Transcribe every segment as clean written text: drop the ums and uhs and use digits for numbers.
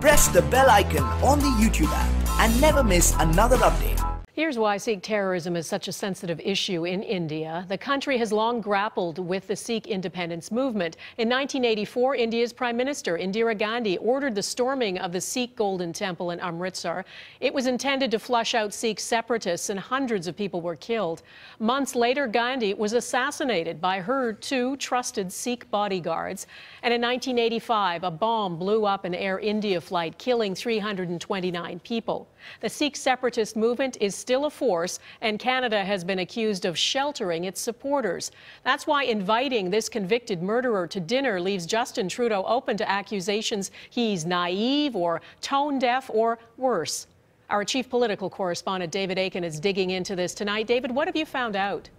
press the bell icon on the YouTube app and never miss another update. Here's why Sikh terrorism is such a sensitive issue in India. The country has long grappled with the Sikh independence movement. In 1984, India's Prime Minister, Indira Gandhi, ordered the storming of the Sikh Golden Temple in Amritsar. It was intended to flush out Sikh separatists, and hundreds of people were killed. Months later, Gandhi was assassinated by her two trusted Sikh bodyguards. And in 1985, a bomb blew up an Air India flight, killing 329 people. The Sikh separatist movement is still a force, and Canada has been accused of sheltering its supporters. That's why inviting this convicted murderer to dinner leaves Justin Trudeau open to accusations he's naive or tone-deaf or worse. Our chief political correspondent, David Akin, is digging into this tonight. David, what have you found out?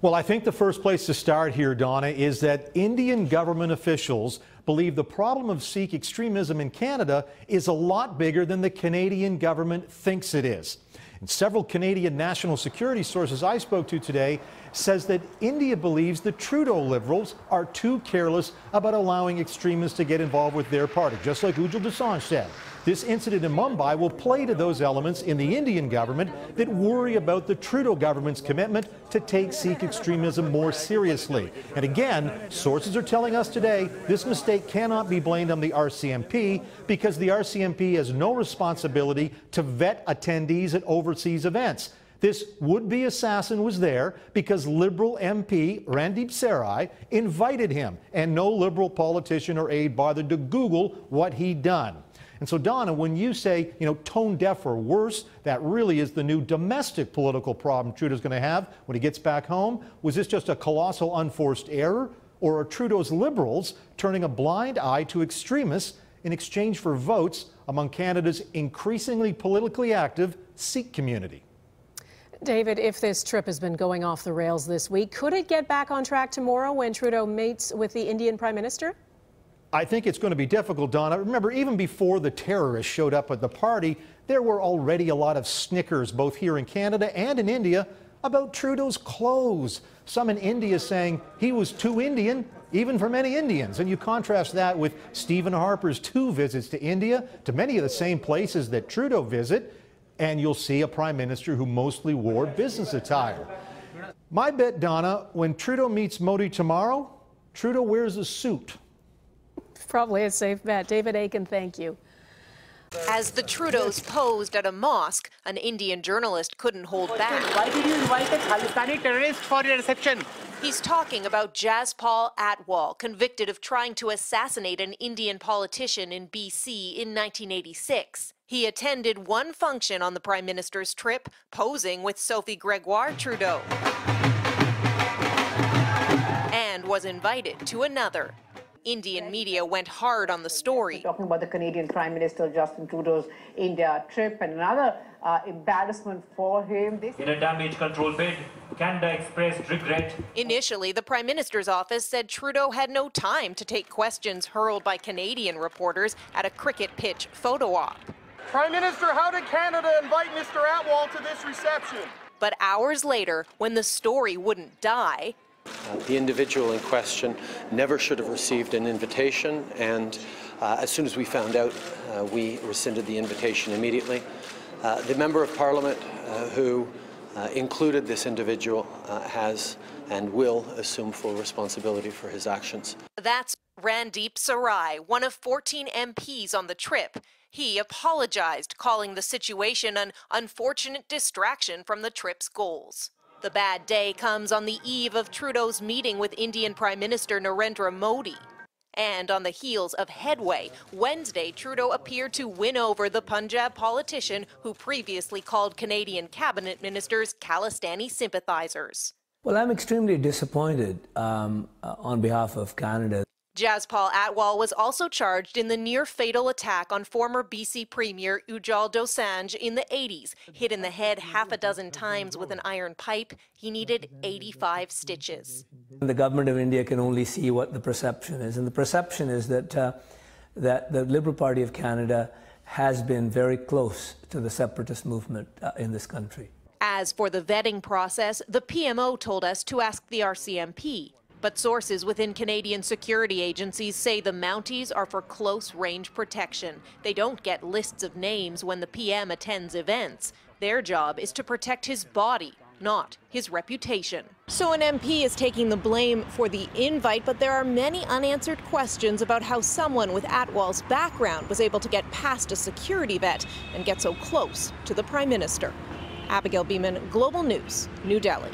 Well, I think the first place to start here, Donna, is that Indian government officials believe the problem of Sikh extremism in Canada is a lot bigger than the Canadian government thinks it is. And several Canadian national security sources I spoke to today says that India believes the Trudeau Liberals are too careless about allowing extremists to get involved with their party, just like Ujjwal Dosanjh said. This incident in Mumbai will play to those elements in the Indian government that worry about the Trudeau government's commitment to take Sikh extremism more seriously. And again, sources are telling us today this mistake cannot be blamed on the RCMP because the RCMP has no responsibility to vet attendees at overseas events. This would-be assassin was there because Liberal MP Randeep Sarai invited him, and no Liberal politician or aide bothered to Google what he'd done. And so, Donna, when you say, tone deaf or worse, that really is the new domestic political problem Trudeau's going to have when he gets back home. Was this just a colossal unforced error? Or are Trudeau's Liberals turning a blind eye to extremists in exchange for votes among Canada's increasingly politically active Sikh community? David, if this trip has been going off the rails this week, could it get back on track tomorrow when Trudeau meets with the Indian Prime Minister? I think it's going to be difficult, Donna. Remember, even before the terrorists showed up at the party, there were already a lot of snickers, both here in Canada and in India, about Trudeau's clothes. Some in India saying he was too Indian, even for many Indians. And you contrast that with Stephen Harper's 2 visits to India, to many of the same places that Trudeau visit, and you'll see a prime minister who mostly wore business attire. My bet, Donna, when Trudeau meets Modi tomorrow, Trudeau wears a suit. Probably a safe bet. David Akin, thank you. As the Trudeaus posed at a mosque, an Indian journalist couldn't hold back. Why did you invite a Khalistani terrorist for your reception? He's talking about Jaspal Atwal, convicted of trying to assassinate an Indian politician in BC in 1986. He attended one function on the Prime Minister's trip, posing with Sophie Gregoire Trudeau, and was invited to another. Indian media went hard on the story. We're talking about the Canadian Prime Minister Justin Trudeau's India trip, and another embarrassment for him. In a damage control bid, Canada expressed regret. Initially, the Prime Minister's office said Trudeau had no time to take questions hurled by Canadian reporters at a cricket pitch photo op. Prime Minister, how did Canada invite Mr. Atwal to this reception? But hours later, when the story wouldn't die, the individual in question never should have received an invitation, and as soon as we found out, we rescinded the invitation immediately. The Member of Parliament who included this individual has and will assume full responsibility for his actions. That's Randeep Sarai, one of 14 MPs on the trip. He apologized, calling the situation an unfortunate distraction from the trip's goals. The bad day comes on the eve of Trudeau's meeting with Indian Prime Minister Narendra Modi. And on the heels of headway, Wednesday, Trudeau appeared to win over the Punjab politician who previously called Canadian cabinet ministers Khalistani sympathizers. Well, I'm extremely disappointed on behalf of Canada. Jaspal Atwal was also charged in the near-fatal attack on former BC Premier Ujjwal Dosanjh in the 80s. Hit in the head half a dozen times with an iron pipe, he needed 85 stitches. The government of India can only see what the perception is, and the perception is that the Liberal Party of Canada has been very close to the separatist movement in this country. As for the vetting process, the PMO told us to ask the RCMP. But sources within Canadian security agencies say the Mounties are for close-range protection. They don't get lists of names when the PM attends events. Their job is to protect his body, not his reputation. So an MP is taking the blame for the invite, but there are many unanswered questions about how someone with Atwal's background was able to get past a security vet and get so close to the Prime Minister. Abigail Beeman, Global News, New Delhi.